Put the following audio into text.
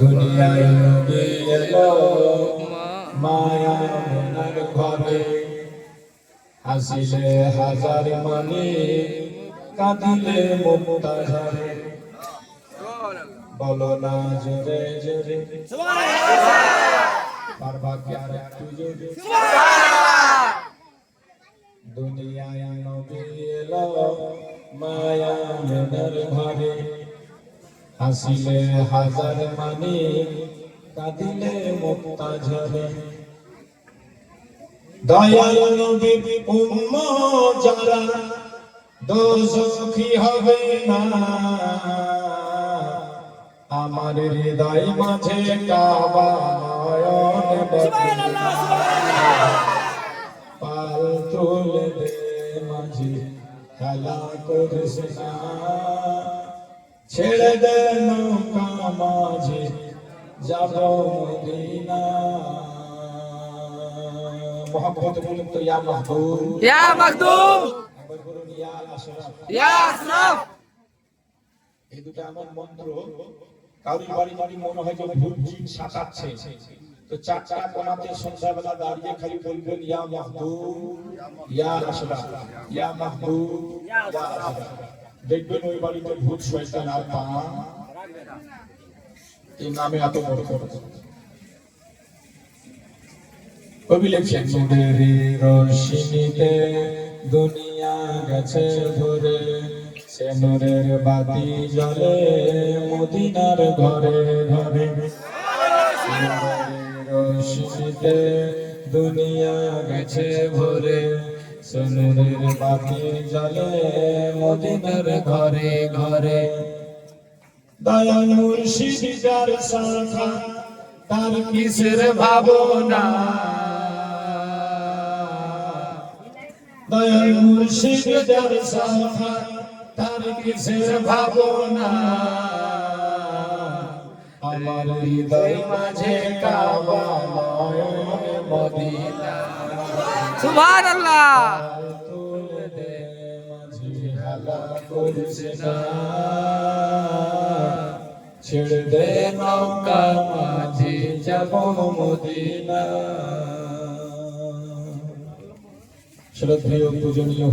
দুনিয়ায় নবী এলো মায়া মনের ঘরে, হাসিলে হাজার মানি কাঁদিলে মমতা ঝরে। বলো না জোরে জোরে পারবা কি আর একটু জোরে? দুনিয়ায় নবী এলো মায়া মনের ঘরে, হাসিলে হাজার মানি কাঁদিলে মমতা ঝরে। দয়াল নবীর উম্মত যারা দোজখী হবে না, আমার হৃদয় মাঝে কাবা নয়ন সুবহানাল্লাহ সুবহানাল্লাহ। পাল তুলে দে মাঝি খেলা করিস না, ছেড়ে দে নৌকা মাঝি যাব মদিনা। মোহাম্মদ বলুন তো ইয়া মাহবুব, ইয়া মাকদুম, একবার বলুন ইয়া আশরাফ, ইয়া আশরাফ। এই দুটো আমার মন্ত্র। কারোর বাড়ি বাড়ি মনে হয় যে ভূত জিন সাতাচ্ছে, তো চারটা কোণাতে সন্ধ্যাবেলা দাঁড়িয়ে খালি বলবেন ইয়া মাহবুব, ইয়া আশরাফ, ইয়া মাহবুব, ইয়া আশরাফ। দেখবেন ওই বাড়িতে ভূত শয়তান আর পা এই নামে এত বড় বড় কবি লেখছেন। নূরের রোশনীতে দুনিয়া গেছে ভরে, সে নূরের বাতি জ্বলে মদিনার ঘরে ঘরে। নূরের রোশনীতে দুনিয়া গেছে ভরে, সে নূরের বাতি জ্বলে মদিনার ঘরে ঘরে। দয়াল মুর্শিদ যার শাখা তার কিসের ভাবনা, দয়াল মুর্শিদ যার শাখা তার কিসের ভাবনা, আমার হৃদয় মাঝে কাবা নয়ন মদিনা। সুবহানাল্লাহ। তুলে দে মাঝি হেলা করিস না, ছেড়ে দে নৌকা মাঝি যাব মদিনা। শ্রদ্ধেয় পূজনীয়